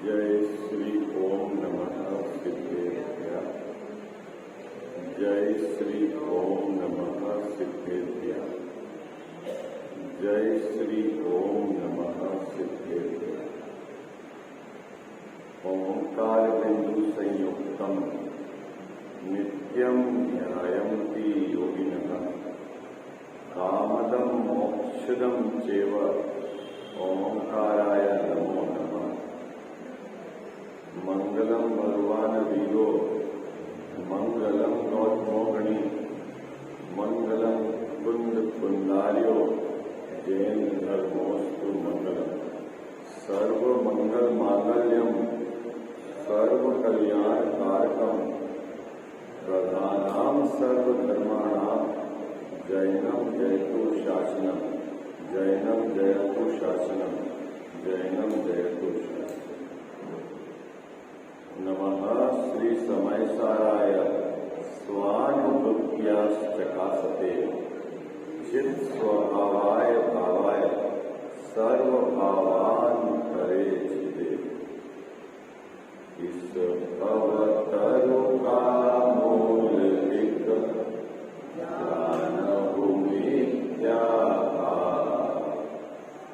जय श्री ओम नमः सिद्धेभ्यः। जय श्री ओम नमः सिद्धेभ्यः। जय श्री ओम नमः सिद्धेभ्यः। ओंकार बिंदु संयुक्तम नित्यं ध्यायन्ति योगिनः कामदं मोक्षदं चैव ओंकाराय नमो नमः। मंगलम भगवान वीरो मंगलम गौतमोगणी मंगलम कुंद कुंदार्यो जैन धर्मोस्तु मंगलम। सर्व मंगल मांगल्यम सर्व कल्याण कारकम प्रधानाम सर्वधर्माणाम जैनम जयतु शासनम। जैनम जयतु शासनम। जैनम जयतु शासनम। नमः श्री समयसाराय स्वानुभूत्याश्चकासते चित् स्वभावाय भावाय सर्वभावान् करे चिते। इस भवतरु का मूलिक ज्ञान भूमि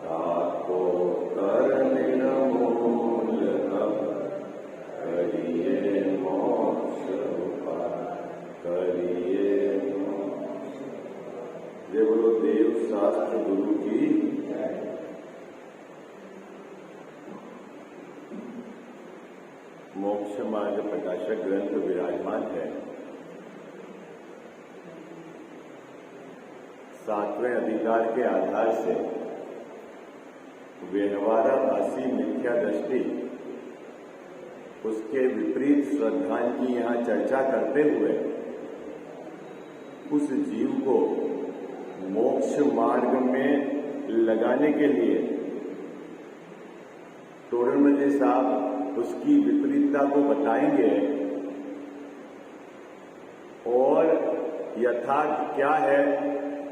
ताको कर निर्मूल करिए मोक्ष करिए मोक्ष। जय बोलो देव शास्त्र गुरु की। मोक्ष मार्ग प्रकाशक ग्रंथ विराजमान है। 7वें अधिकार के आधार से व्यवहाराभासी मिथ्या दृष्टि उसके विपरीत श्रद्धा की यहां चर्चा करते हुए उस जीव को मोक्ष मार्ग में लगाने के लिए तोरणमल साहब उसकी विपरीतता को बताएंगे और यथार्थ क्या है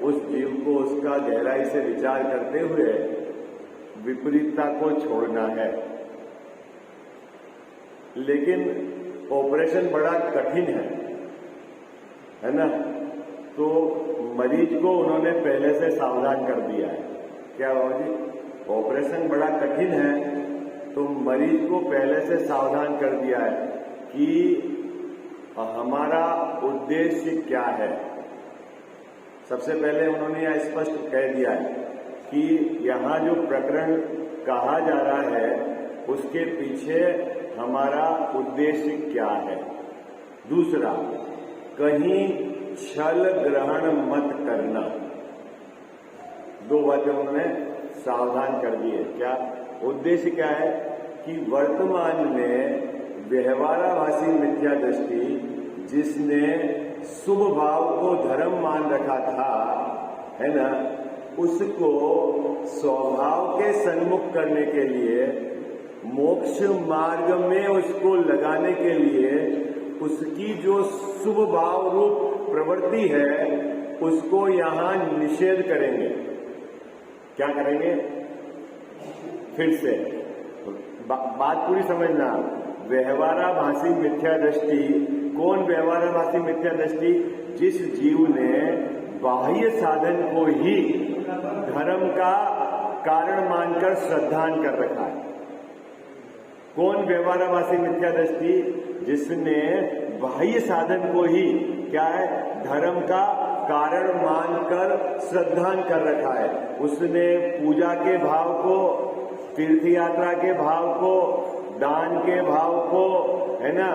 उस जीव को उसका गहराई से विचार करते हुए विपरीतता को छोड़ना है। लेकिन ऑपरेशन बड़ा कठिन है ना। तो मरीज को उन्होंने पहले से सावधान कर दिया है। क्या बाबू जी, ऑपरेशन बड़ा कठिन है तो मरीज को पहले से सावधान कर दिया है कि हमारा उद्देश्य क्या है। सबसे पहले उन्होंने यह स्पष्ट कह दिया है कि यहां जो प्रकरण कहा जा रहा है उसके पीछे हमारा उद्देश्य क्या है। दूसरा, कहीं छल ग्रहण मत करना। दो बातें उन्होंने सावधान कर दी है। क्या उद्देश्य क्या है कि वर्तमान में व्यवहाराभासी मिथ्या दृष्टि जिसने शुभ भाव को धर्म मान रखा था, है ना, उसको स्वभाव के सन्मुख करने के लिए मोक्ष मार्ग में उसको लगाने के लिए उसकी जो शुभ भाव रूप प्रवृत्ति है उसको यहां निषेध करेंगे। क्या करेंगे? फिर से बात पूरी समझना। व्यवहाराभासी मिथ्या दृष्टि, कौन व्यवहाराभासी मिथ्या दृष्टि? जिस जीव ने बाह्य साधन को ही धर्म का कारण मानकर श्रद्धान कर रखा है। कौन व्यवहाराभासी मिथ्या दृष्टि? जिसने बाह्य साधन को ही क्या है, धर्म का कारण मानकर श्रद्धान कर रखा है। उसने पूजा के भाव को, तीर्थ यात्रा के भाव को, दान के भाव को, है ना,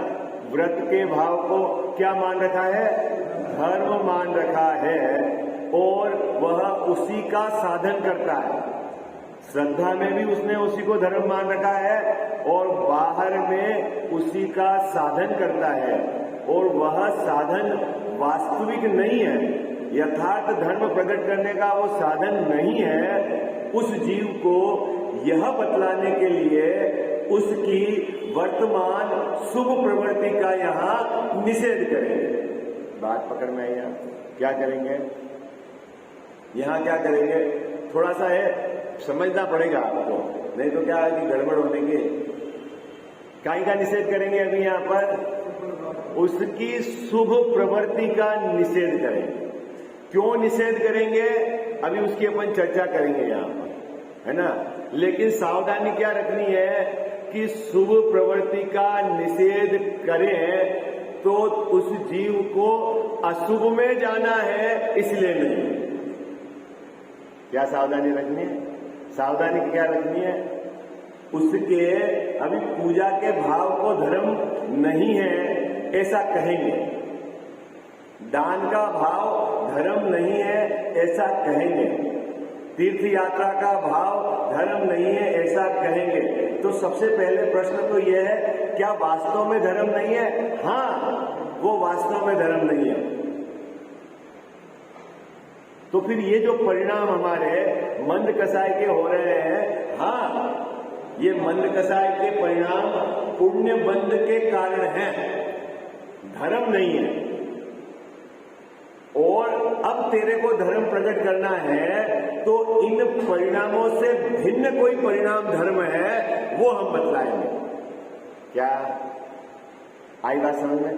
व्रत के भाव को क्या मान रखा है? धर्म मान रखा है और वह उसी का साधन करता है। श्रद्धा में भी उसने उसी को धर्म मान रखा है और बाहर में उसी का साधन करता है। और वह साधन वास्तविक नहीं है, यथार्थ धर्म प्रकट करने का वो साधन नहीं है। उस जीव को यह बतलाने के लिए उसकी वर्तमान शुभ प्रवृत्ति का यहां निषेध करेंगे। बात पकड़ में आई है? क्या करेंगे यहां? क्या करेंगे? थोड़ा सा है समझना पड़ेगा आपको, नहीं तो क्या है कि गड़बड़ होने की काई का निषेध करेंगे अभी यहां पर? उसकी शुभ प्रवृत्ति का निषेध करेंगे। क्यों निषेध करेंगे अभी उसकी अपन चर्चा करेंगे यहां पर, है ना। लेकिन सावधानी क्या रखनी है कि शुभ प्रवृत्ति का निषेध करें तो उस जीव को अशुभ में जाना है, इसलिए नहीं। क्या सावधानी रखनी है? सावधानी क्या रखनी है? उसके अभी पूजा के भाव को धर्म नहीं है ऐसा कहेंगे, दान का भाव धर्म नहीं है ऐसा कहेंगे, तीर्थ यात्रा का भाव धर्म नहीं है ऐसा कहेंगे, तो सबसे पहले प्रश्न तो यह है, क्या वास्तव में धर्म नहीं है? हाँ, वो वास्तव में धर्म नहीं है। तो फिर ये जो परिणाम हमारे मंद कसाय के हो रहे हैं, हाँ, ये मंद कसाय के परिणाम पुण्य बंध के कारण हैं, धर्म नहीं है। और अब तेरे को धर्म प्रकट करना है तो इन परिणामों से भिन्न कोई परिणाम धर्म है वो हम बतलाएंगे। क्या आई बात समझ में?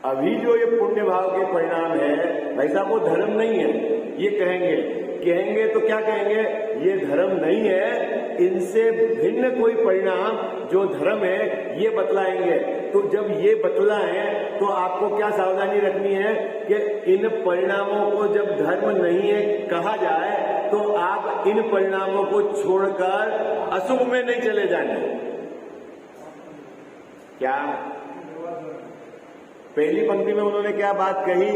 अभी जो ये पुण्य भाव के परिणाम है भाई साहब वो धर्म नहीं है, ये कहेंगे तो क्या कहेंगे? ये धर्म नहीं है, इनसे भिन्न कोई परिणाम जो धर्म है ये बतलाएंगे। तो जब ये बतलाएं तो आपको क्या सावधानी रखनी है कि इन परिणामों को जब धर्म नहीं है कहा जाए तो आप इन परिणामों को छोड़कर अशुभ में नहीं चले जाने। क्या पहली पंक्ति में उन्होंने क्या बात कही?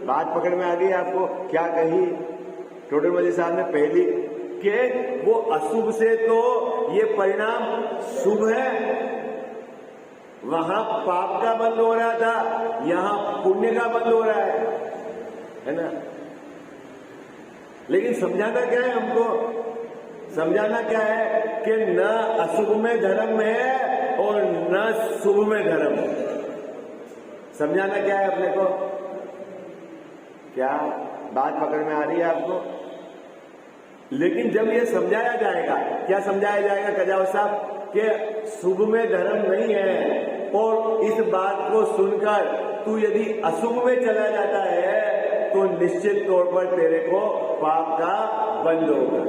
बात पकड़ में आ गई आपको? क्या कही टोडरमल साहब ने? पहली कि वो अशुभ से तो ये परिणाम शुभ है, वहां पाप का बंद हो रहा था, यहां पुण्य का बंद हो रहा है ना। लेकिन समझाना क्या है हमको? समझाना क्या है कि न अशुभ में धर्म है और न शुभ में धर्म है। समझाना क्या है अपने को? क्या बात पकड़ में आ रही है आपको? लेकिन जब ये समझाया जाएगा, क्या समझाया जाएगा कजाव साहब? कि शुभ में धर्म नहीं है और इस बात को सुनकर तू यदि अशुभ में चला जाता है तो निश्चित तौर पर तेरे को पाप का बंध होगा।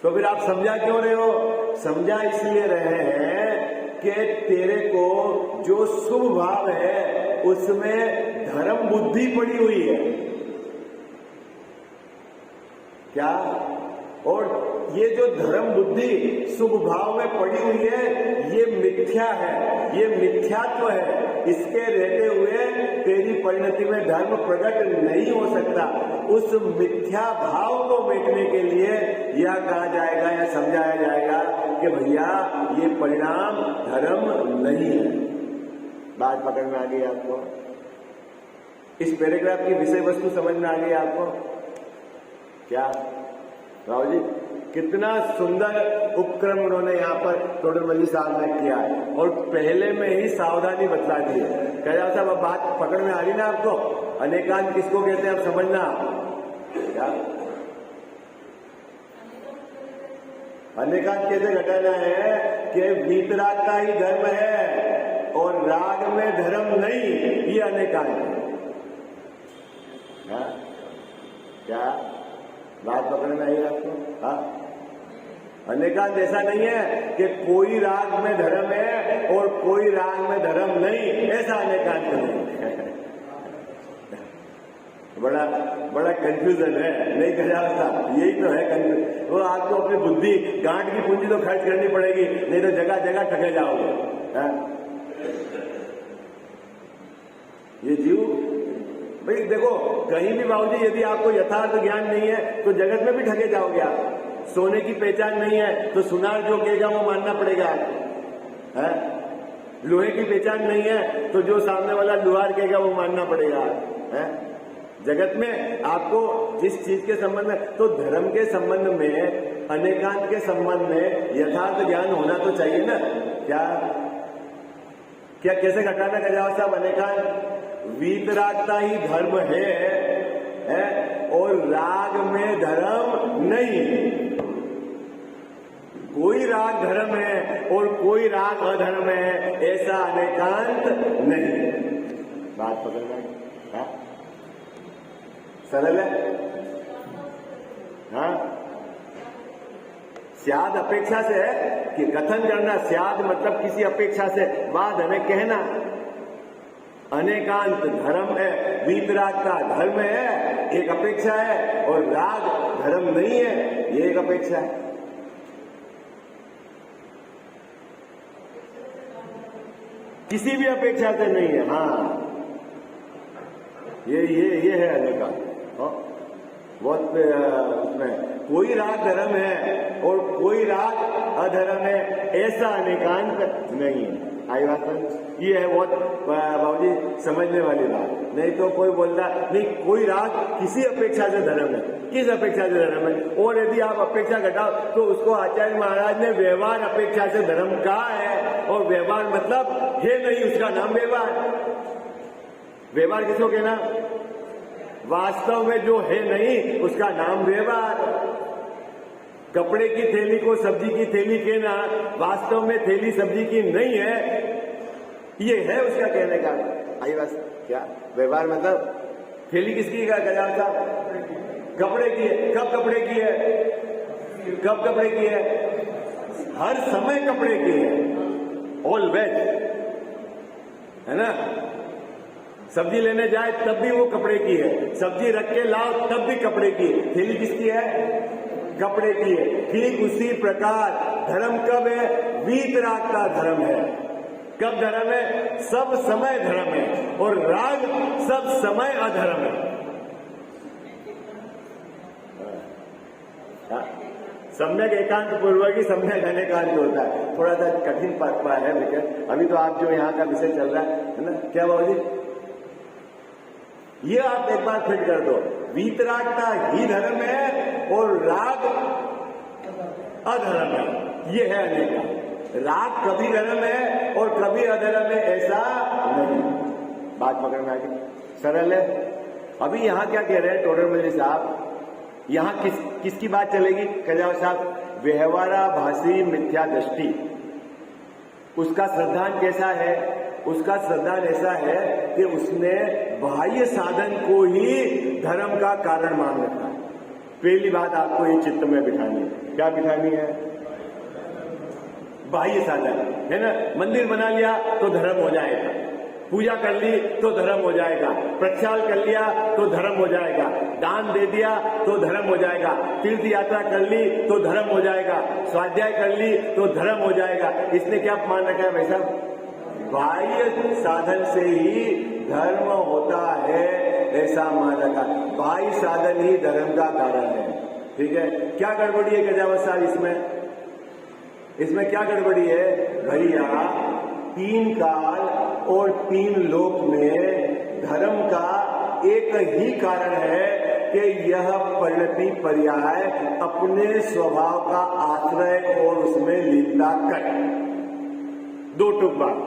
तो फिर आप समझा क्यों रहे हो? समझा इसलिए रहे हैं कि तेरे को जो शुभ भाव है उसमें धर्म बुद्धि पड़ी हुई है। क्या? और ये जो धर्म बुद्धि शुभ भाव में पड़ी हुई है ये मिथ्या है, ये मिथ्यात्व है। इसके रहते हुए तेरी परिणति में धर्म प्रकट नहीं हो सकता। उस मिथ्या भाव को मिटने के लिए यह कहा जाएगा या समझाया जाएगा कि भैया ये परिणाम धर्म नहीं है। बात पकड़ में आ गई आपको? इस पैराग्राफ की विषय वस्तु समझ में आ गई आपको? क्या राव जी कितना सुंदर उपक्रम उन्होंने यहाँ पर टोडरमल साहब ने किया है और पहले में ही सावधानी बतला दी है। कह साहब अब बात पकड़ में आ रही ना आपको? अनेकांत किसको कहते हैं आप समझना। क्या अनेकांत कैसे घटाना है कि वीतराग का ही धर्म है और राग में धर्म नहीं, ये अनेकांत है। क्या बात पकड़ में आई आपको? हाँ, अनेकांत ऐसा नहीं है कि कोई राग में धर्म है और कोई राग में धर्म नहीं, ऐसा अनेकांत नहीं है। बड़ा कंफ्यूजन है, नहीं कहा साहब, यही तो है कंफ्यूजन। वो आपको अपनी बुद्धि गांठ की पूंजी तो खर्च करनी पड़ेगी, नहीं तो जगह जगह ठगे जाओगे। ये जीव भाई देखो, कहीं भी बाबूजी यदि आपको यथार्थ ज्ञान नहीं है तो जगत में भी ठगे जाओगे आप। सोने की पहचान नहीं है तो सुनार जो कहेगा वो मानना पड़ेगा आपको, है? लोहे की पहचान नहीं है तो जो सामने वाला लुहार कहेगा वो मानना पड़ेगा, है? जगत में आपको जिस चीज के संबंध में, तो धर्म के संबंध में, अनेकांत के संबंध में यथार्थ ज्ञान होना तो चाहिए ना। क्या कैसे घटाना का जवाब साहब? अनेकांत वीतरागता ही धर्म है और राग में धर्म नहीं। कोई राग धर्म है और कोई राग अधर्म है, ऐसा अनेकांत नहीं। बात पकड़ में हाँ? सरल है हाँ। स्याद अपेक्षा से है कि कथन करना, स्याद मतलब किसी अपेक्षा से, वाद हमें कहना। अनेकांत धर्म है, वीतराग का धर्म है, एक अपेक्षा है, और राग धर्म नहीं है, ये एक अपेक्षा है। किसी भी अपेक्षा से नहीं है हाँ। ये है अनेकांत। बहुत उसमें कोई राग धर्म है और कोई राग अधर्म है, ऐसा अनेकांत नहीं है। आई बात समझ? ये है बहुत बाबूजी समझने वाली बात। नहीं तो कोई बोलता नहीं कोई राग किसी अपेक्षा से धर्म है, किस अपेक्षा से धर्म है, और यदि आप अपेक्षा घटाओ तो उसको आचार्य महाराज ने व्यवहार अपेक्षा से धर्म कहा है, और व्यवहार मतलब है नहीं, उसका नाम व्यवहार। व्यवहार किसको कहना? वास्तव में जो है नहीं उसका नाम व्यवहार। कपड़े की थैली को सब्जी की थैली कहना, वास्तव में थैली सब्जी की नहीं है, ये है उसका कहने का। आई बस क्या व्यवहार मतलब थैली किसकी का कल्याण साहब? कपड़े की है। कब कपड़े की है? कब कपड़े की है? हर समय कपड़े की है, ऑलवेज, है ना। सब्जी लेने जाए तब भी वो कपड़े की है, सब्जी रख के लाओ तब भी कपड़े की है। थैली किसकी है? कपड़े की है। ठीक उसी प्रकार धर्म कब है? वीतराग का धर्म है। कब धर्म है? सब समय धर्म है, और राग सब समय अधर्म है। सम्यक एकांत पूर्वक ही सम्यक अनेकांत होता है। थोड़ा सा कठिन पाठवा है, लेकिन अभी तो आप जो यहाँ का विषय चल रहा है ना, क्या बाबूजी, ये आप एक बार फिट कर दो। वीतरागता ही धर्म है और राग अधर्म है, ये है अनेका। राग कभी धर्म है और कभी अधर्म है, ऐसा नहीं। बात पकड़ में आ गई? सरल है। अभी यहाँ क्या कह रहे हैं टोडरमल साहब? यहाँ किसकी बात चलेगी कजाव साहब? व्यवहाराभासी मिथ्या दृष्टि। उसका श्रद्धान कैसा है? उसका श्रद्धान ऐसा है कि उसने बाह्य साधन को ही धर्म का कारण मान रखा है। पहली बात आपको ये चित्त में बिठानी है। क्या बिठानी है? बाह्य साधन, है ना। मंदिर बना लिया तो धर्म हो जाएगा, पूजा कर ली तो धर्म हो जाएगा, प्रक्षाल कर लिया तो धर्म हो जाएगा, दान दे दिया तो धर्म हो जाएगा, तीर्थ यात्रा कर ली तो धर्म हो जाएगा, स्वाध्याय कर ली तो धर्म हो जाएगा। इसने क्या मान रखा है भाई साहब? बाह्य साधन से ही धर्म होता है, ऐसा मान रखा। बाह्य साधन ही धर्म का कारण है। ठीक है। क्या गड़बड़ी है गजावत साहब इसमें क्या गड़बड़ी है भैया? 3 काल और 3 लोक में धर्म का एक ही कारण है कि यह परिणति पर्याय अपने स्वभाव का आश्रय और उसमें लीनता कर। 2 टुक बात।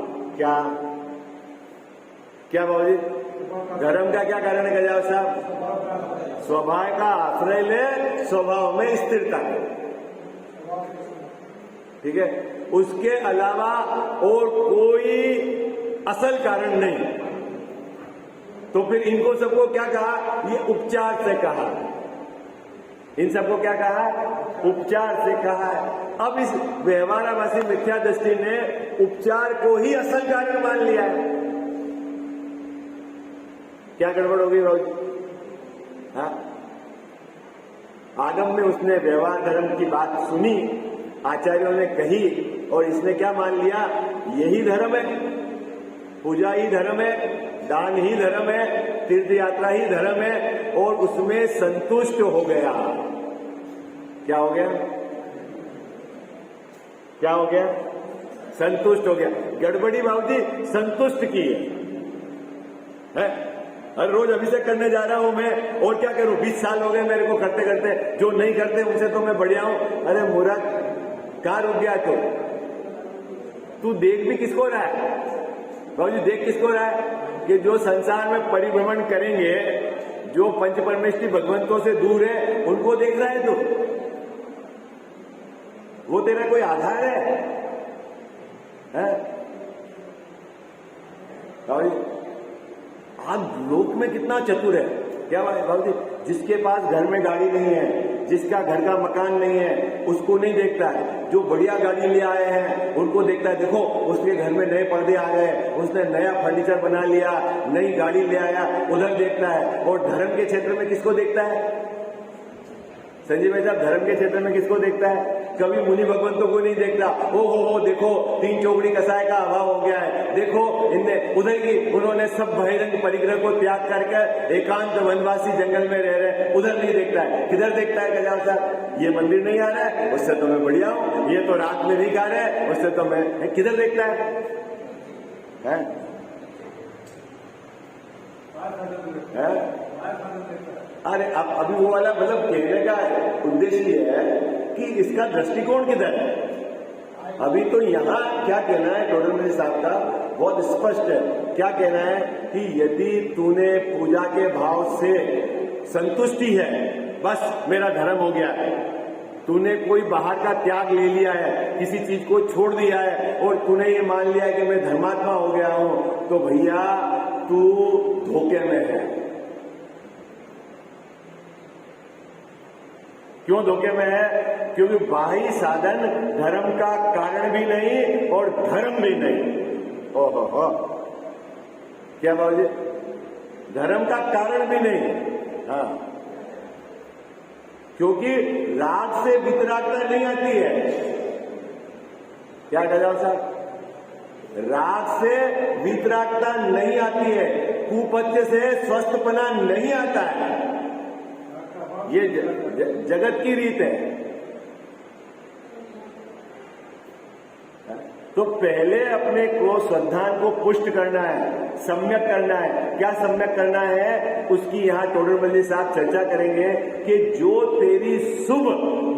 क्या बाबूजी? धर्म का क्या कारण है गजाव साहब? स्वभाव का आश्रय ले, स्वभाव में स्थिरता है। ठीक है। उसके अलावा और कोई असल कारण नहीं। तो फिर इनको सबको क्या कहा? ये उपचार से कहा। इन सबको क्या कहा? उपचार से कहा है। अब इस व्यवहाराभासी मिथ्या दृष्टि ने उपचार को ही असल कारण मान लिया है। क्या गड़बड़ होगी बाबू? हाँ, आगम में उसने व्यवहार धर्म की बात सुनी, आचार्यों ने कही, और इसने क्या मान लिया? यही धर्म है, पूजा ही धर्म है, दान ही धर्म है, तीर्थ यात्रा ही धर्म है, और उसमें संतुष्ट हो गया। क्या हो गया? क्या हो गया? संतुष्ट हो गया। गड़बड़ी बाबूजी संतुष्ट की है? हर रोज अभिषेक करने जा रहा हूं मैं, और क्या करूं? 20 साल हो गए मेरे को करते करते, जो नहीं करते उनसे तो मैं बढ़िया हूं। अरे मूर्ख, कहां रुक गया तू देख भी किसको रहा है बाबूजी? देख किसको रहा है? कि जो संसार में परिभ्रमण करेंगे, जो पंच परमेष्ठी भगवंतों से दूर है, उनको देख रहा है तू? वो तेरा कोई आधार है? है? आज लोक में कितना चतुर है, क्या बाबू जी? जिसके पास घर में गाड़ी नहीं है, जिसका घर का मकान नहीं है, उसको नहीं देखता है। जो बढ़िया गाड़ी ले आए हैं उनको देखता है, देखो उसके घर में नए पर्दे आ गए, उसने नया फर्नीचर बना लिया, नई गाड़ी ले आया, उधर देखता है। और धर्म के क्षेत्र में किसको देखता है संजीव भाई साहब? धर्म के क्षेत्र में किसको देखता है? कभी मुनि भगवंतों को नहीं देखता। ओ हो देखो 3 चौकड़ी कसाय का अभाव हो गया है, देखो इनने उधर की उन्होंने सब बहिरंग परिग्रह को त्याग करके एकांत वनवासी जंगल में रह रहे, उधर नहीं देखता है। किधर देखता है गजाव साहब? ये मंदिर नहीं आ रहा है, उससे तो मैं बढ़िया हूं, ये तो रात में नहीं गा रहे हैं, उससे तो मैं। किधर देखता है? अरे अब अभी वो वाला मतलब कहने का उद्देश्य ये है कि इसका दृष्टिकोण किधर है। अभी तो यहाँ क्या कहना है टोडरमल साहब का बहुत स्पष्ट है। क्या कहना है कि यदि तूने पूजा के भाव से संतुष्टि है, बस मेरा धर्म हो गया है, तूने कोई बाहर का त्याग ले लिया है, किसी चीज को छोड़ दिया है और तूने ये मान लिया है कि मैं धर्मात्मा हो गया हूं, तो भैया तू धोखे में है। क्यों धोखे में है? क्योंकि बाह्य साधन धर्म का कारण भी नहीं और धर्म भी नहीं। ओहो हो, क्या बाबू जी? धर्म का कारण भी नहीं। हाँ, क्योंकि राग से वितरागता नहीं आती है। क्या कह साहब? राग से वितरागता नहीं आती है, कुपथ्य से स्वस्थपना नहीं आता है। ये जगत की रीत है। तो पहले अपने को श्रद्धान को पुष्ट करना है, सम्यक करना है। क्या सम्यक करना है उसकी यहां टोडरमल साहब चर्चा करेंगे कि जो तेरी शुभ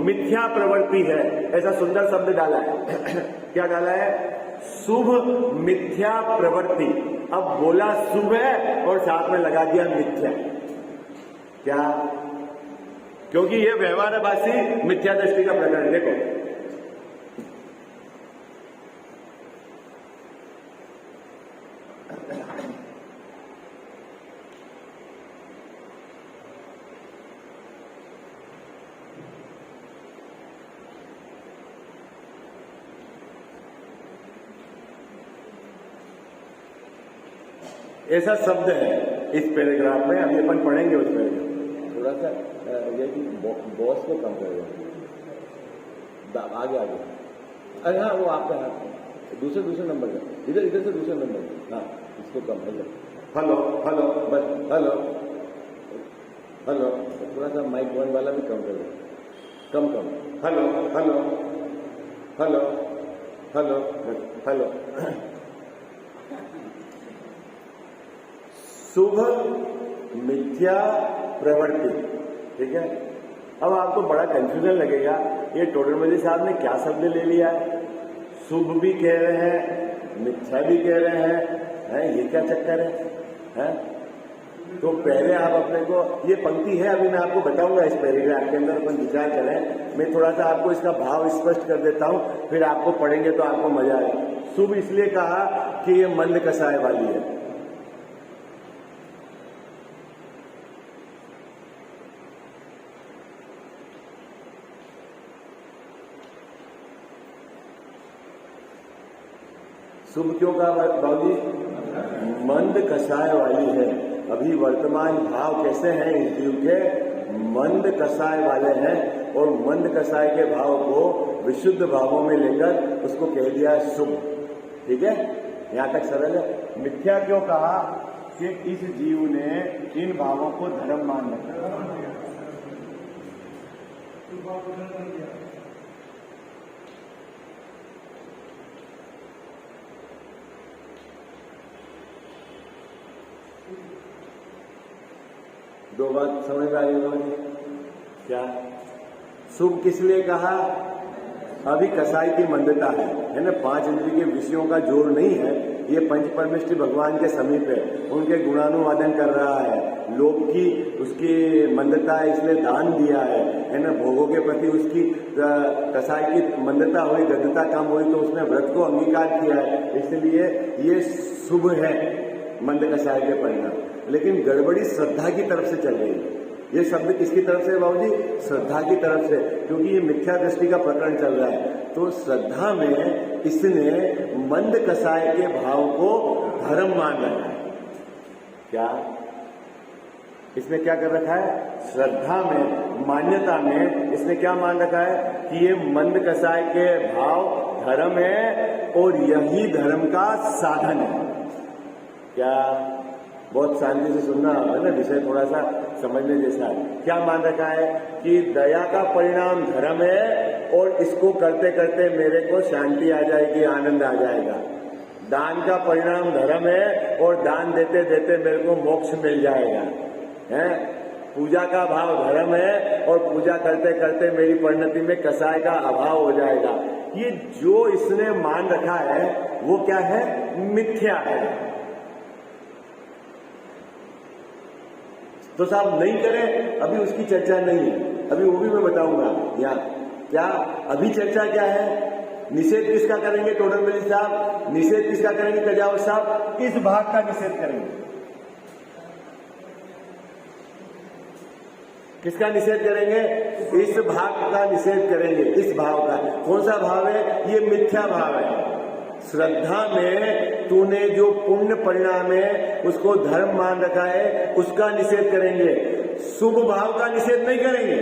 मिथ्या प्रवृत्ति है, ऐसा सुंदर शब्द डाला है। क्या डाला है? शुभ मिथ्या प्रवृत्ति। अब बोला शुभ है और साथ में लगा दिया मिथ्या। क्या? क्योंकि ये व्यवहारवासी मिथ्या दृष्टि का प्रकरण। देखो ऐसा शब्द है इस पैराग्राफ में, अभी अपन पढ़ेंगे उस पैराग्राफ। थोड़ा सा ये कि बॉस को कम करेगा, आगे आगे। अरे हाँ, वो आपका हाथ दूसरे नंबर का, इधर से दूसरे नंबर का। हाँ, इसको कम है। हेलो हेलो, बस हेलो हेलो। थोड़ा सा माइक वन वाला भी कम कर दो, कम hello hello hello hello hello. शुभ मिथ्या प्रवृत्ति, ठीक है। अब आपको बड़ा कंफ्यूजन लगेगा, ये टोडरमल साहब ने क्या शब्द ले लिया है? शुभ भी कह रहे हैं, मिथ्या भी कह रहे हैं, ये क्या चक्कर है? तो पहले आप अपने को, ये पंक्ति है अभी मैं आपको बताऊंगा, इस पैराग्राफ के अंदर अपन विचार करें। मैं थोड़ा सा आपको इसका भाव स्पष्ट कर देता हूं, फिर आपको पढ़ेंगे तो आपको मजा आएगा। शुभ इसलिए कहा कि ये मंद कसाय वाली है। शुभ क्यों कहा बाबूजी? मंद कसाय वाली है। अभी वर्तमान भाव कैसे हैं इस जीव के? मंद कसाय वाले हैं, और मंद कसाय के भाव को विशुद्ध भावों में लेकर उसको कह दिया शुभ। ठीक है, यहां तक सरल है। मिथ्या क्यों कहा? कि इस जीव ने इन भावों को धर्म मान रखा। दो बात समझ में आई होगी क्या? शुभ किस लिए कहा? अभी कसाई की मंदता है ना। 5 इंद्रिय के विषयों का जोर नहीं है, ये पंच परमेष्ठी भगवान के समीप है, उनके गुणानुवादन कर रहा है। लोभ की उसकी मंदता है, इसलिए दान दिया है ना। भोगों के प्रति उसकी कसाई की मंदता हुई, गद्धता कम हुई, तो उसने व्रत को अंगीकार किया है, इसलिए ये शुभ है मंद कसाई के परिणाम। लेकिन गड़बड़ी श्रद्धा की तरफ से चल रही है। ये शब्द किसकी तरफ से बाबू जी? श्रद्धा की तरफ से, क्योंकि ये मिथ्या दृष्टि का प्रकरण चल रहा है। तो श्रद्धा में इसने मंद कसाय के भाव को धर्म मान रखा है। क्या इसने क्या कर रखा है? श्रद्धा में, मान्यता में इसने क्या मान रखा है कि ये मंद कसाय के भाव धर्म है और यही धर्म का साधन है। क्या बहुत शांति से सुनना है ना, विषय थोड़ा सा समझने जैसा है। क्या मान रखा है कि दया का परिणाम धर्म है और इसको करते करते मेरे को शांति आ जाएगी, आनंद आ जाएगा। दान का परिणाम धर्म है और दान देते देते मेरे को मोक्ष मिल जाएगा, है। पूजा का भाव धर्म है और पूजा करते करते मेरी परिणति में कसाय का अभाव हो जाएगा। ये जो इसने मान रखा है वो क्या है? मिथ्या है। तो साहब नहीं करें, अभी उसकी चर्चा नहीं है, अभी वो भी मैं बताऊंगा। या क्या अभी चर्चा क्या है? निषेध किसका करेंगे टोडरमल साहब? निषेध किसका करेंगे कजावत साहब? इस भाग का निषेध करेंगे। किसका निषेध करेंगे? इस भाग का निषेध करेंगे। इस भाव का कौन सा भाव है? ये मिथ्या भाव है। श्रद्धा में तूने जो पुण्य परिणाम है उसको धर्म मान रखा है, उसका निषेध करेंगे। शुभ भाव का निषेध नहीं करेंगे।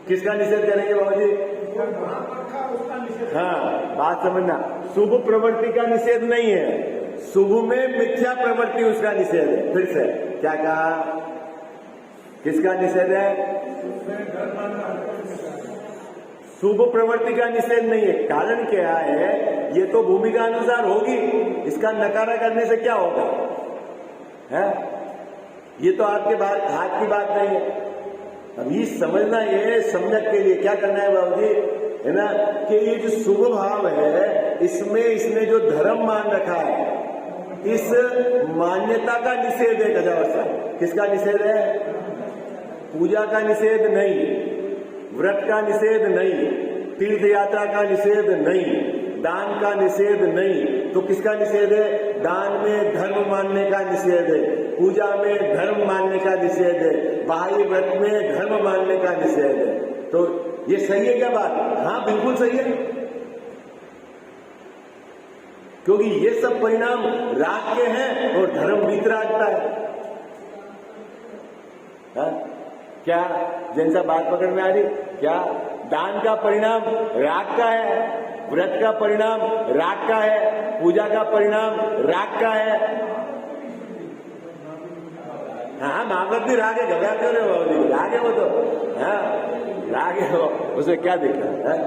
किसका निषेध करेंगे बाबू जी? हाँ, बात समझना। शुभ प्रवृत्ति का निषेध नहीं है, शुभ में मिथ्या प्रवृत्ति उसका निषेध है। फिर से क्या कहा? किसका निषेध है? शुभ प्रवृत्ति का निषेध नहीं है। कारण क्या है? ये तो भूमिका अनुसार होगी, इसका नकारा करने से क्या होगा? है ये तो आपके हाथ की बात नहीं है। अभी समझना ये सम्यक के लिए क्या करना है बाबू जी, है ना, कि ये जो शुभ भाव है इसमें इसने जो धर्म मान रखा है, इस मान्यता का निषेध है। गजावर्षा किसका निषेध है? पूजा का निषेध नहीं, व्रत का निषेध नहीं, तीर्थ यात्रा का निषेध नहीं, दान का निषेध नहीं। तो किसका निषेध है? दान में धर्म मानने का निषेध है, पूजा में धर्म मानने का निषेध है, बाह्य व्रत में धर्म मानने का निषेध है। तो ये सही है क्या बात? हाँ बिल्कुल सही है, क्योंकि ये सब परिणाम राग के हैं और धर्म वीतरागता है। हाँ? क्या जैसा बात पकड़ में आ रही? क्या दान का परिणाम राग का है, व्रत का परिणाम राग का है, पूजा का परिणाम राग का है। हाँ, महाव्रत भी राग है, घबरा क्यों रहे हो? राग है वो तो, हाँ राग है वो, उसमें क्या दिखा है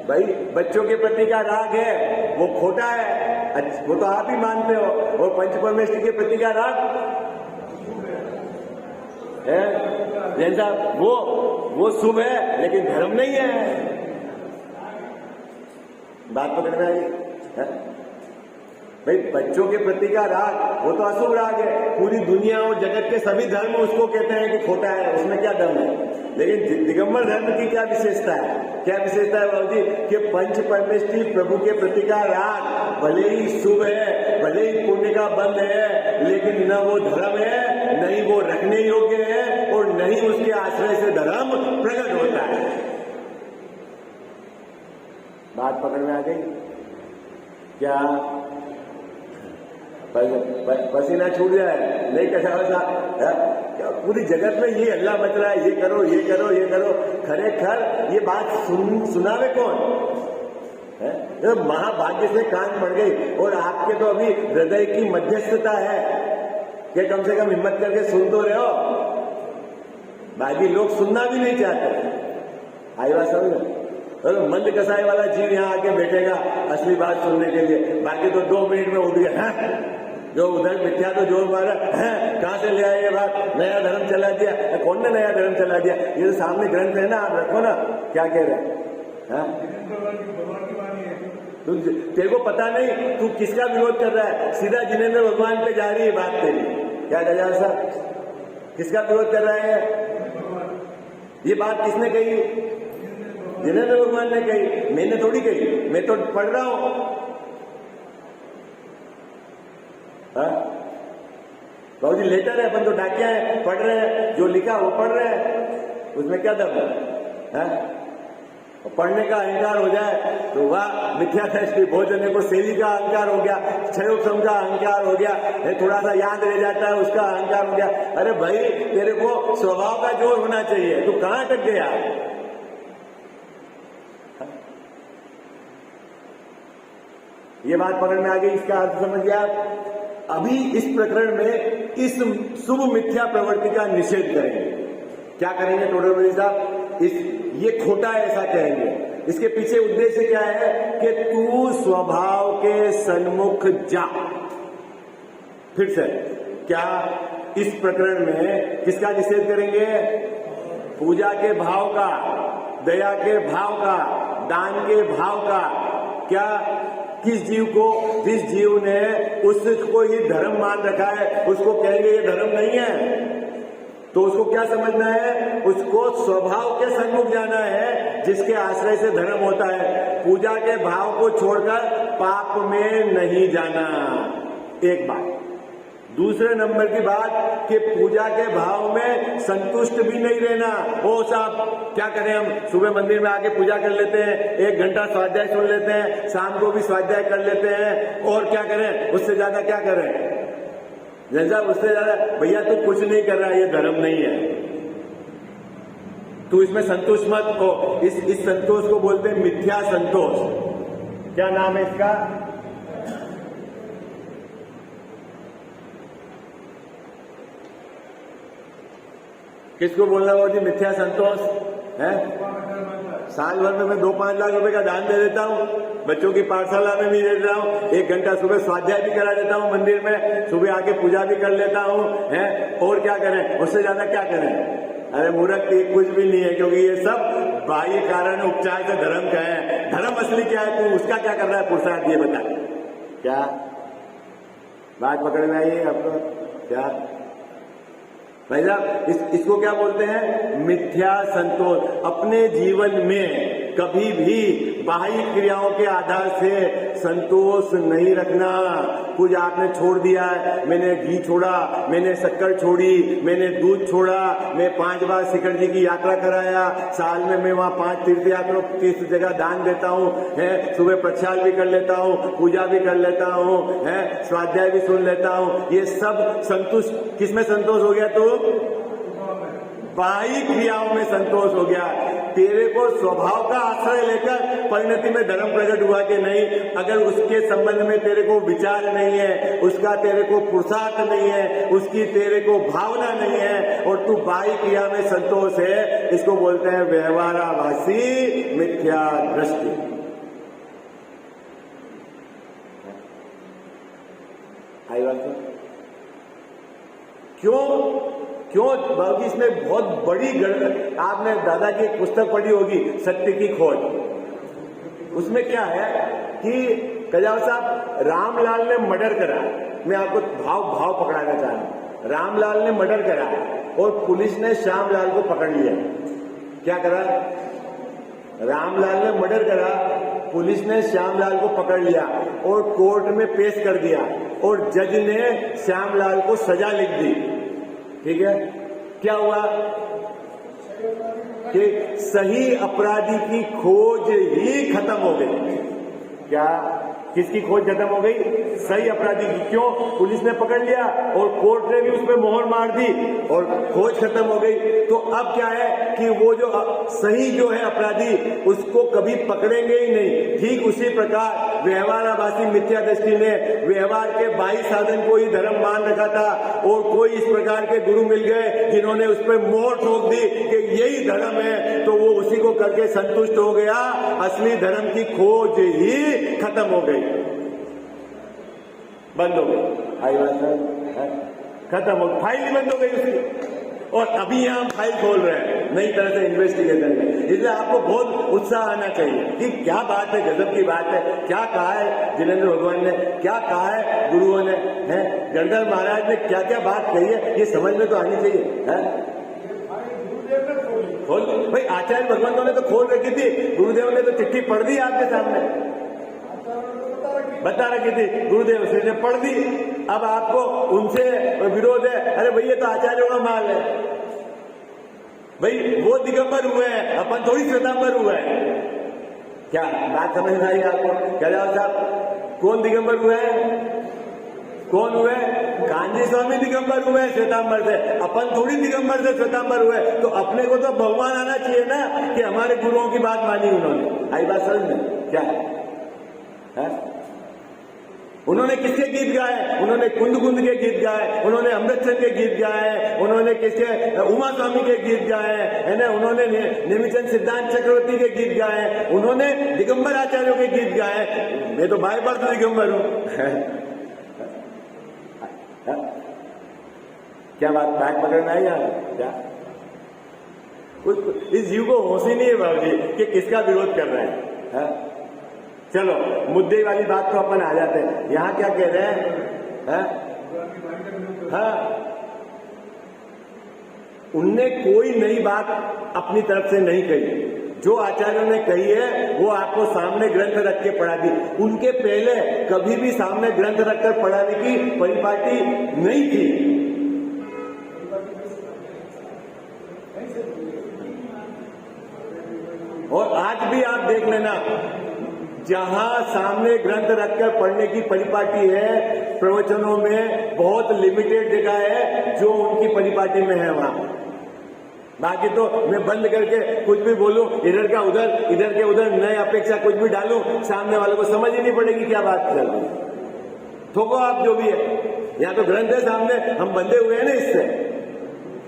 भाई? बच्चों के प्रति का राग है वो खोटा है, वो तो आप ही मानते हो। और पंच परमेष्ठी के प्रति का राग है जैसा वो शुभ है लेकिन धर्म नहीं है। बात पकड़ में आई? भाई बच्चों के प्रति का राग वो तो अशुभ राग है। पूरी दुनिया और जगत के सभी धर्म उसको कहते हैं कि खोटा है, उसमें क्या दम है। लेकिन दिगंबर धर्म की क्या विशेषता है? क्या विशेषता है बाबू जी? कि पंच परमेष्ठी प्रभु के प्रति का राग भले ही शुभ है, भले ही पुण्य का बंध है, लेकिन न वो धर्म है, न ही वो रखने योग्य है, और न ही उसके आश्रय से धर्म प्रकट होता है। बात पकड़ में आ गई क्या? पसीना छूट जाए नहीं? कैसा क्या पूरी जगत में ये हल्ला मच रहा है, ये करो ये करो ये करो। खरेखर ये बात सुनावे कौन है? तो महाभाग्य से कान पड़ गई। और आपके तो अभी हृदय की मध्यस्थता है कि कम से कम हिम्मत करके सुन तो रहे हो। बाकी लोग सुनना भी नहीं चाहते। आई बात समझ? तो मंद कसाई वाला जीव यहाँ आके बैठेगा असली बात सुनने के लिए, बाकी तो 2 मिनट में उठ गया। जो उधर मिथ्या तो जोर मारा है, कहां से ले आए ये बात, नया धर्म चला दिया। कौन ने नया धर्म चला दिया? ये तो सामने ग्रंथ है ना, आप रखो ना, क्या कह रहे हैं? तेरे को पता नहीं तू किसका विरोध कर रहा है, सीधा जिनेंद्र भगवान पे जा रही है बात तेरी। क्या गजानन साहब, किसका विरोध कर रहा है? ये बात किसने कही? जिनेंद्र भगवान ने कही, मैंने थोड़ी कही, मैं तो पढ़ रहा हूं। बाबू जी लेटर है, अपन तो डाकिया है, पढ़ रहे हैं, जो लिखा वो पढ़ रहे हैं, उसमें क्या दम है? पढ़ने का अहंकार हो जाए तो वाह, मिथ्या दृष्टि भोजन को सेवी का अहंकार हो गया, क्षयोक्षम का अहंकार हो गया, थोड़ा सा याद रह जाता है उसका अहंकार हो गया। अरे भाई तेरे को स्वभाव का जोर होना चाहिए, तू कहां अटक गया? ये बात पकड़ में आ गई, इसका अर्थ समझ गया? अभी इस प्रकरण में इस शुभ मिथ्या प्रवृत्ति का निषेध करेंगे। क्या करेंगे टोडरमल साहब? ये खोटा है ऐसा कहेंगे। इसके पीछे उद्देश्य क्या है कि तू स्वभाव के सन्मुख जा। फिर से क्या इस प्रकरण में किसका निषेध करेंगे? पूजा के भाव का, दया के भाव का, दान के भाव का। क्या किस जीव को, जिस जीव ने उसको ही धर्म मान रखा है, उसको कहेंगे ये धर्म नहीं है, तो उसको क्या समझना है? उसको स्वभाव के सन्मुख जाना है, जिसके आश्रय से धर्म होता है। पूजा के भाव को छोड़कर पाप में नहीं जाना, एक बात। दूसरे नंबर की बात कि पूजा के भाव में संतुष्ट भी नहीं रहना। ओ साहब क्या करें, हम सुबह मंदिर में आके पूजा कर लेते हैं, 1 घंटा स्वाध्याय सुन लेते हैं, शाम को भी स्वाध्याय कर लेते हैं, और क्या करें, उससे ज्यादा क्या करें? जैसा उससे ज्यादा भैया तू कुछ नहीं कर रहा है, ये धर्म नहीं है, तू इसमें संतोष मत हो। इस संतोष को बोलते हैं मिथ्या संतोष। क्या नाम है इसका? किसको बोलना होगा जी मिथ्या संतोष है? साल भर में मैं 2-5 लाख रुपए का दान दे देता हूँ, बच्चों की पाठशाला में भी दे देता हूँ, 1 घंटा सुबह स्वाध्याय भी करा देता हूँ मंदिर में, सुबह आके पूजा भी कर लेता हूँ, है, और क्या करें? उससे ज्यादा क्या करें? अरे मूर्ख, कुछ भी नहीं है, क्योंकि ये सब बाह्य कारण उपचार से धर्म का है। धर्म असली क्या है? तू उसका क्या कर रहा है पुरुषार्थ, ये बता। क्या बात पकड़ में आई है आपको? क्या भाई साहब, इसको क्या बोलते हैं? मिथ्या संतोष। अपने जीवन में कभी भी बाह्य क्रियाओं के आधार से संतोष नहीं रखना। कुछ आपने छोड़ दिया है, मैंने घी छोड़ा, मैंने शक्कर छोड़ी, मैंने दूध छोड़ा, मैं 5 बार शिखर जी की यात्रा कराया, साल में मैं वहाँ 5 तीर्थ यात्रा 30 जगह दान देता हूँ, है, सुबह प्रक्षाल भी कर लेता हूँ, पूजा भी कर लेता हूँ, है, स्वाध्याय भी सुन लेता हूँ। ये सब संतुष्ट, किसमें संतोष हो गया? तो बाह्य क्रियाओं में संतोष हो गया। तेरे को स्वभाव का आश्रय लेकर परिणति में धर्म प्रकट हुआ कि नहीं, अगर उसके संबंध में तेरे को विचार नहीं है, उसका तेरे को पुरुषार्थ नहीं है, उसकी तेरे को भावना नहीं है, और तू बाह्य क्रिया में संतोष है, इसको बोलते हैं व्यवहाराभासी मिथ्या दृष्टि। आई बात? क्यों बाबू, इसमें बहुत बड़ी गड़बड़। आपने दादा की एक पुस्तक पढ़ी होगी, सत्य की खोज। उसमें क्या है कि कजाव साहब, रामलाल ने मर्डर करा। मैं आपको भाव पकड़ाना चाह रहा हूं। रामलाल ने मर्डर करा और पुलिस ने श्यामलाल को पकड़ लिया। क्या करा? रामलाल ने मर्डर करा, पुलिस ने श्यामलाल को पकड़ लिया और कोर्ट में पेश कर दिया, और जज ने श्यामलाल को सजा लिख दी। ठीक है? क्या हुआ कि सही अपराधी की खोज ही खत्म हो गई। क्या? किसकी खोज खत्म हो गई? सही अपराधी की। क्यों? पुलिस ने पकड़ लिया और कोर्ट ने भी उसमें मोहर मार दी और खोज खत्म हो गई। तो अब क्या है कि वो जो सही जो है अपराधी, उसको कभी पकड़ेंगे ही नहीं। ठीक उसी प्रकार व्यवहाराभासी मिथ्या दृष्टि ने व्यवहार के बाह्य साधन को ही धर्म मान रखा था, और कोई इस प्रकार के गुरु मिल गए जिन्होंने उस पर मोहर ठोक दी कि यही धर्म है, तो वो उसी को करके संतुष्ट हो गया। असली धर्म की खोज ही खत्म हो गई, बंद हो गई। आई बात है? खत्म हो, फाइल ही बंद हो गई उसकी। और अभी यहाँ हम फाइल खोल रहे हैं नई तरह से इन्वेस्टिगेशन में। इसलिए आपको बहुत उत्साह आना चाहिए कि क्या बात है, गजब की बात है। क्या कहा है जिनेंद्र भगवान ने, क्या कहा है गुरुओं ने, हैं गणधर महाराज ने क्या क्या बात कही है, ये समझ में तो आनी चाहिए। है खोल भाई, आचार्य भगवंतों ने तो खोल रखी थी, गुरुदेव ने तो चिट्ठी पढ़ दी आपके सामने, बता रखी थी, गुरुदेव से ने पढ़ दी। अब आपको उनसे विरोध है, अरे भैया तो आचार्यों का माल है भाई, वो दिगंबर हुए हैं, अपन थोड़ी श्वेतांबर हुए हैं। क्या बात समझ में आई आपको? कह रहे साहब कौन दिगंबर हुए हैं? कौन हुए? कांजी स्वामी दिगंबर हुए श्वेतांबर से, अपन थोड़ी दिगंबर से श्वेतांबर हुए। तो अपने को तो भगवान आना चाहिए ना कि हमारे गुरुओं की बात मानी उन्होंने। आई बात समझ में? क्या है? उन्होंने किसके गीत गाए? उन्होंने कुंद कुंद के गीत गाए, उन्होंने अमृतसर के गीत गाए, उन्होंने किसके उमा स्वामी के गीत गाए, है ना, उन्होंने नेमिचंद सिद्धांत चक्रवर्ती के गीत गाए, उन्होंने दिगंबर आचार्यों के गीत गाए। मैं तो बाय बर्थ दिगंबर हूं। क्या बात पकड़ में आई यार? क्या कुछ इस जीव को होश ही नहीं है बाबू जी कि किसका विरोध कर रहे हैं। चलो मुद्दे वाली बात तो अपन आ जाते हैं। यहां क्या कह रहे हैं? हाँ, उनने कोई नई बात अपनी तरफ से नहीं कही। जो आचार्यों ने कही है वो आपको सामने ग्रंथ रख के पढ़ा दी। उनके पहले कभी भी सामने ग्रंथ रखकर पढ़ाने की परिपाटी नहीं थी। और आज भी आप देख लेना, जहां सामने ग्रंथ रखकर पढ़ने की परिपाटी है, प्रवचनों में बहुत लिमिटेड जगह है जो उनकी परिपाटी में है वहां। बाकी तो मैं बंद करके कुछ भी बोलूं, इधर का उधर, इधर के उधर, नए अपेक्षा कुछ भी डालूं, सामने वाले को समझ ही नहीं पड़ेगी क्या बात चल रही है। ठोको आप जो भी है, यहाँ तो ग्रंथ है सामने, हम बंधे हुए हैं ना इससे।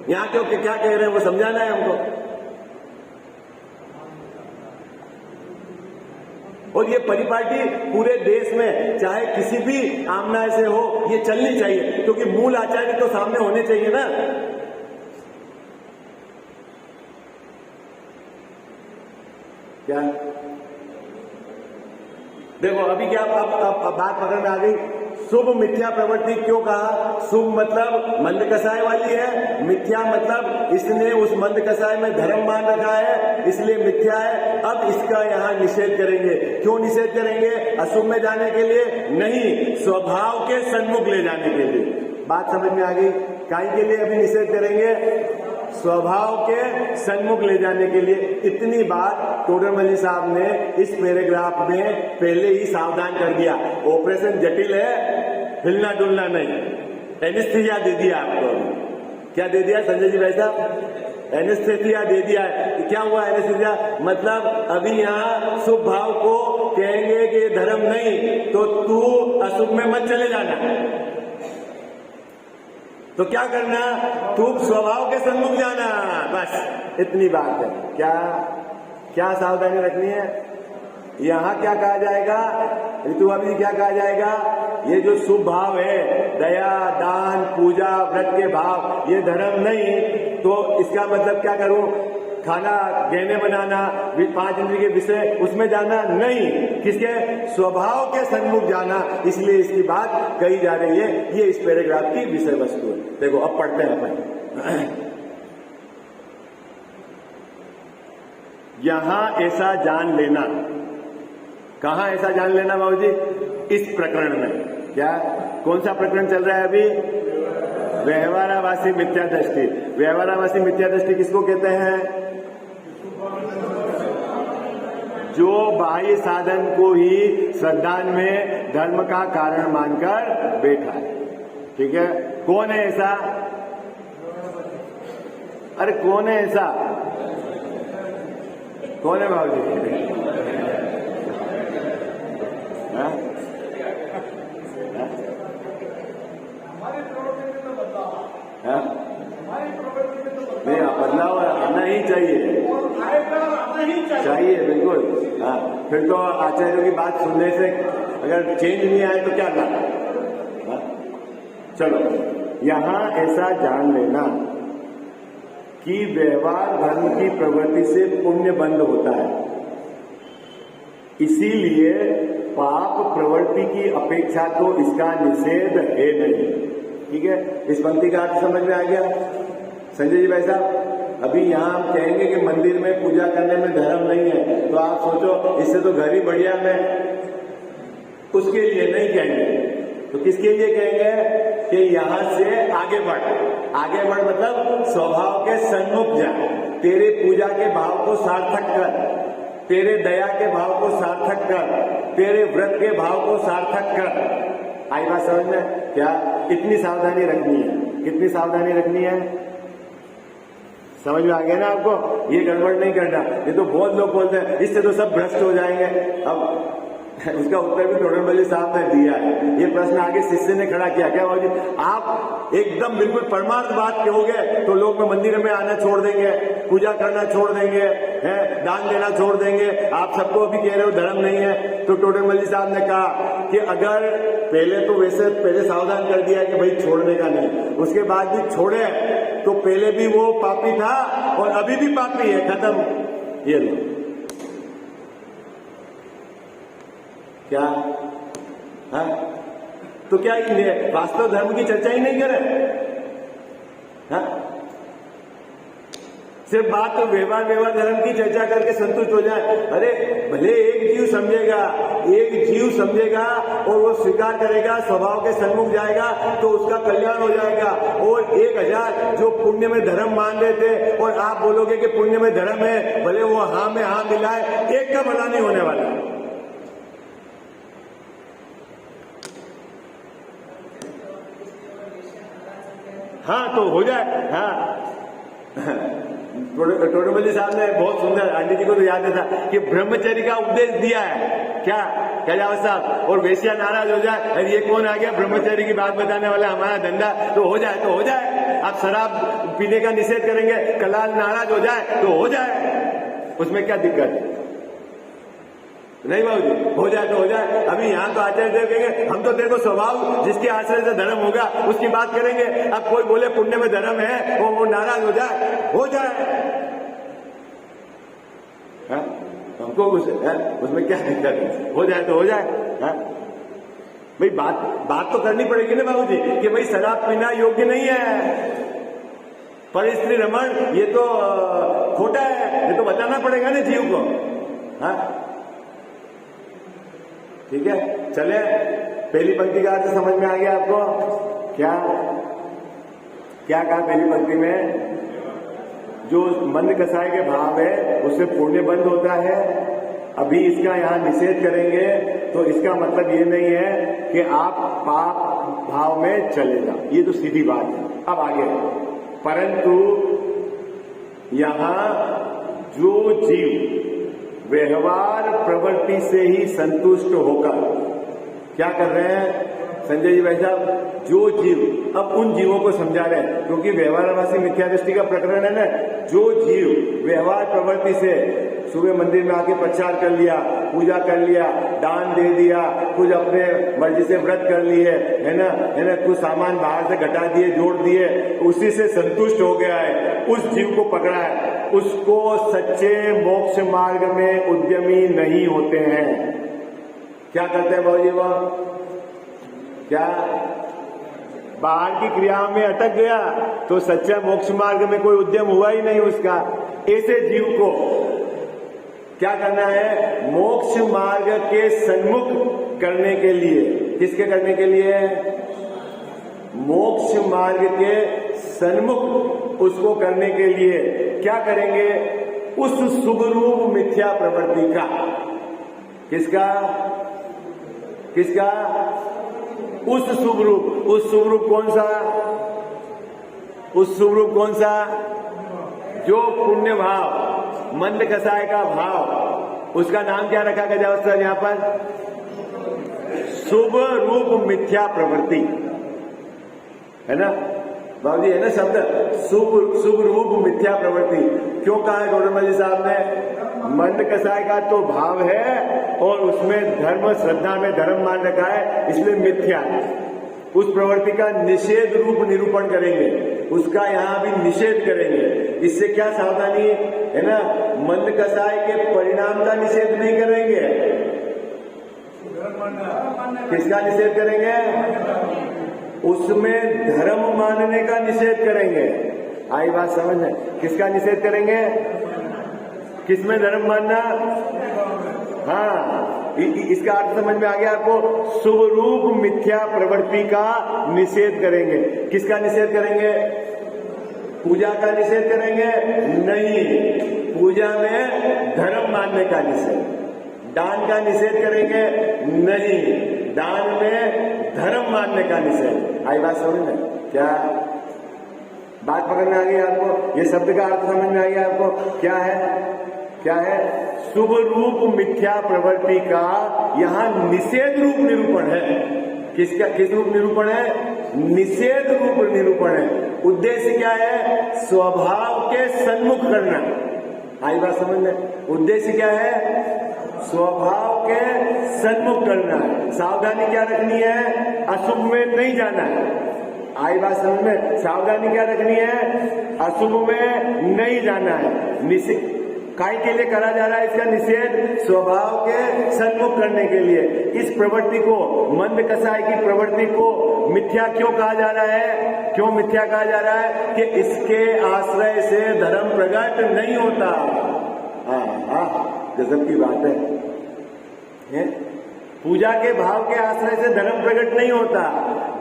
यहाँ क्यों क्या कह रहे हैं वो समझाना है हमको। और ये परिपाटी पूरे देश में चाहे किसी भी आमना से हो, ये चलनी चाहिए, क्योंकि मूल आचार्य तो सामने होने चाहिए ना। क्या देखो अभी क्या अब बात पकड़ में आ गई। शुभ मिथ्या प्रवृत्ति क्यों कहा? शुभ मतलब मंद कसाय वाली है, मिथ्या मतलब इसने उस मंद कसाय में धर्म मान रखा है, इसलिए मिथ्या है। अब इसका यहाँ निषेध करेंगे। क्यों निषेध करेंगे? अशुभ में जाने के लिए नहीं, स्वभाव के सन्मुख ले जाने के लिए। बात समझ में आ गई? काहे के लिए अभी निषेध करेंगे? स्वभाव के सन्मुख ले जाने के लिए। इतनी बात टोडरमल साहब ने इस पैराग्राफ में पहले ही सावधान कर दिया। ऑपरेशन जटिल है, हिलना डुलना नहीं। एनेस्थीसिया दे दिया आपको। क्या दे दिया संजय जी भाई साहब? एनेस्थीसिया दे दिया है। क्या हुआ एनेस्थीसिया? मतलब अभी यहाँ शुभ भाव को कहेंगे कि धर्म नहीं, तो तू अशुभ में मत चले जाना। तो क्या करना? तू स्वभाव के सन्मुख जाना, बस इतनी बात है। क्या क्या सावधानी रखनी है? यहाँ क्या कहा जाएगा ऋतु अभी? क्या कहा जाएगा? ये जो शुभ भाव है, दया, दान, पूजा, व्रत के भाव, ये धर्म नहीं, तो इसका मतलब क्या करूं? खाना, गहने बनाना, 5 इंद्रिय के विषय उसमें जाना नहीं, किसके? स्वभाव के सन्मुख जाना। इसलिए इसकी बात कही जा रही है। ये इस पैराग्राफ की विषय वस्तु है। देखो अब पढ़ते हैं अपन। यहां ऐसा जान लेना, कहां ऐसा जान लेना बाबू जी? इस प्रकरण में। क्या कौन सा प्रकरण चल रहा है अभी? व्यवहाराभासी मिथ्या दृष्टि। व्यवहाराभासी मिथ्या दृष्टि किसको कहते हैं? जो बाह्य साधन को ही श्रद्धा में धर्म का कारण मानकर बैठा है। ठीक है, कौन है ऐसा? अरे कौन है ऐसा? कौन है बाबू जी? नहीं, बदलाव आना ही चाहिए, चाहिए बिल्कुल। हाँ, फिर तो आचार्यों की बात सुनने से अगर चेंज नहीं आए तो क्या लाना? चलो यहां ऐसा जान लेना कि व्यवहार धर्म की प्रवृत्ति से पुण्य बंद होता है, इसीलिए पाप प्रवृत्ति की अपेक्षा तो इसका निषेध है नहीं। ठीक है, इस पंक्ति का अर्थ समझ में आ गया संजय जी भाई साहब? अभी यहां हम कहेंगे कि मंदिर में पूजा करने में धर्म नहीं है, तो आप सोचो इससे तो घर ही बढ़िया है। उसके लिए नहीं कहेंगे, तो किसके लिए कहेंगे कि यहां से आगे बढ़। आगे बढ़ मतलब स्वभाव के सन्मुख जा, तेरे पूजा के भाव को सार्थक कर, तेरे दया के भाव को सार्थक कर, तेरे व्रत के भाव को सार्थक कर। आई बात समझ में? क्या इतनी सावधानी रखनी है? कितनी सावधानी रखनी है? समझ में आ गया ना आपको? ये गड़बड़ नहीं करना। ये तो बहुत लोग बोलते हैं इससे तो सब भ्रष्ट हो जाएंगे। अब उसका उत्तर भी टोडरमल साहब ने दिया है। ये प्रश्न आगे शिष्य ने खड़ा किया, क्या बाबूजी आप एकदम बिल्कुल परमार्थ बात कहोगे तो लोग मंदिर में आना छोड़ देंगे, पूजा करना छोड़ देंगे, है दान देना छोड़ देंगे। आप सबको अभी कह रहे हो धर्म नहीं है। तो टोडरमल साहब ने कहा कि अगर पहले सावधान कर दिया कि भाई छोड़ने का नहीं, उसके बाद भी छोड़े तो पहले भी वो पापी था और अभी भी पापी है, खत्म। ये लो क्या? हाँ? तो क्या वास्तव धर्म की चर्चा ही नहीं करे? हाँ? सिर्फ बात तो व्यवहार धर्म की चर्चा करके संतुष्ट हो जाए। अरे भले एक जीव समझेगा और वो स्वीकार करेगा, स्वभाव के सन्मुख जाएगा तो उसका कल्याण हो जाएगा। और 1000 जो पुण्य में धर्म मान रहे थे और आप बोलोगे कि पुण्य में धर्म है, भले वो हाँ में हाँ मिलाए, एक का भला नहीं होने वाला। हाँ तो हो जाए। हाँ टोडरमल साहब ने बहुत सुंदर, आंटी जी को तो याद था कि ब्रह्मचर्य का उपदेश दिया है। क्या जावत साहब? और वेश्या नाराज हो जाए, अरे ये कौन आ गया ब्रह्मचर्य की बात बताने वाला, हमारा धंधा तो हो जाए। आप शराब पीने का निषेध करेंगे, कलाल नाराज हो जाए तो हो जाए, उसमें क्या दिक्कत है? नहीं बाबूजी, हो जाए तो हो जाए। अभी यहाँ तो आचार्य देव कहेंगे हम तो तेरे को स्वभाव जिसके आश्रय से धर्म होगा उसकी बात करेंगे। अब कोई बोले पुण्य में धर्म है, वो नाराज हो जाए। हमको उसमें क्या दिक्कत है? हो जाए तो हो जाए। भाई बात तो करनी पड़ेगी ना बाबूजी कि भाई शराब पीना योग्य नहीं है, पर स्त्री रमण ये तो खोटा है, ये तो बताना पड़ेगा ना जीव को। हाँ ठीक है, चले पहली पंक्ति का अर्थ समझ में आ गया आपको? क्या कहा पहली पंक्ति में? जो मंद कसाय के भाव है उससे पुण्य बंद होता है। अभी इसका यहाँ निषेध करेंगे तो इसका मतलब ये नहीं है कि आप पाप भाव में चले जाओ, ये तो सीधी बात है। अब आगे, परंतु यहाँ जो जीव व्यवहार प्रवृत्ति से ही संतुष्ट होकर क्या कर रहे हैं संजय जी भाई साहब? जो जीव, अब उन जीवों को समझा रहे हैं क्योंकि व्यवहारवासी मिथ्या दृष्टि का प्रकरण है ना। जो जीव व्यवहार प्रवृत्ति से सुबह मंदिर में आके प्रचार कर लिया, पूजा कर लिया, दान दे दिया, कुछ अपने मर्जी से व्रत कर लिए, है ना, कुछ सामान बाहर से घटा दिए, जोड़ दिए, उसी से संतुष्ट हो गया है, उस जीव को पकड़ा है, उसको सच्चे मोक्ष मार्ग में उद्यमी नहीं होते हैं। क्या करते हैं बाबूजी? वो क्या बाहर की क्रियाओं में अटक गया तो सच्चा मोक्ष मार्ग में कोई उद्यम हुआ ही नहीं उसका। ऐसे जीव को क्या करना है? मोक्ष मार्ग के सन्मुख करने के लिए। किसके करने के लिए? मोक्ष मार्ग के सन्मुख उसको करने के लिए क्या करेंगे? उस शुभ रूप मिथ्या प्रवृत्ति का। किसका? उस शुभ रूप। उस शुभ रूप कौन सा? उस शुभ रूप कौन सा? जो पुण्य भाव, मंद कसाय का भाव, उसका नाम क्या रखा गया सर यहाँ पर? शुभ रूप मिथ्या प्रवृत्ति, है ना बाबूजी? है ना शब्द शुभ रूप मिथ्या प्रवृत्ति। क्यों कहा है टोडरमल जी साहब ने? मंद कसाय का तो भाव है और उसमें धर्म श्रद्धा में धर्म मान रखा है, इसलिए मिथ्या। उस प्रवृत्ति का निषेध रूप निरूपण करेंगे, उसका यहाँ भी निषेध करेंगे। इससे क्या सावधानी है ना, मंद कसाय के परिणाम का निषेध नहीं करेंगे। किसका निषेध करेंगे? उसमें धर्म मानने का निषेध करेंगे। आई बात समझ में? किसका निषेध करेंगे? किसमें धर्म मानना? हाँ, इसका अर्थ समझ में आ गया आपको? शुभ रूप मिथ्या प्रवृत्ति का निषेध करेंगे। किसका निषेध करेंगे? पूजा का निषेध करेंगे? नहीं, पूजा में धर्म मानने का निषेध। दान का निषेध करेंगे? नहीं, दान में धर्म मानने का निषेध। आई बात समझ में? क्या बात पकड़ में आ गई आपको? ये शब्द का अर्थ समझ में आ गया आपको? क्या है? क्या है? शुभ रूप मिथ्या प्रवृत्ति का यहाँ निषेध रूप निरूपण है। किसका? किस रूप निरूपण है? निषेध रूप निरूपण है। उद्देश्य क्या है? स्वभाव के सन्मुख करना। आई बात समझ में? उद्देश्य क्या है? स्वभाव के सन्मुख करना है। सावधानी क्या रखनी है? अशुभ में नहीं जाना है। आई बात समझ में? सावधानी क्या रखनी है? अशुभ में नहीं जाना है। निषेध काय के लिए करा जा रहा है इसका निषेध? स्वभाव के सन्मुख करने के लिए। इस प्रवृत्ति को, मंद कसाय की प्रवृत्ति को मिथ्या क्यों कहा जा रहा है? क्यों मिथ्या कहा जा रहा है? कि इसके आश्रय से धर्म प्रकट नहीं होता। गजब की बात है। पूजा के भाव के आश्रय से धर्म प्रकट नहीं होता,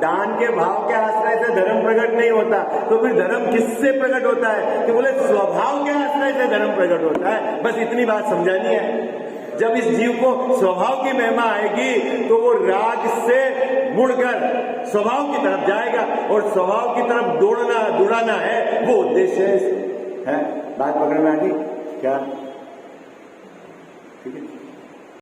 दान के भाव के आश्रय से धर्म प्रकट नहीं होता। तो फिर धर्म किससे प्रकट होता है? कि बोले स्वभाव के आश्रय से धर्म प्रकट होता है। बस इतनी बात समझानी है। जब इस जीव को स्वभाव की महिमा आएगी तो वो राग से मुड़कर स्वभाव की तरफ जाएगा, और स्वभाव की तरफ दौड़ना है, वो उद्देश्य है। बात पकड़ में आ गई क्या?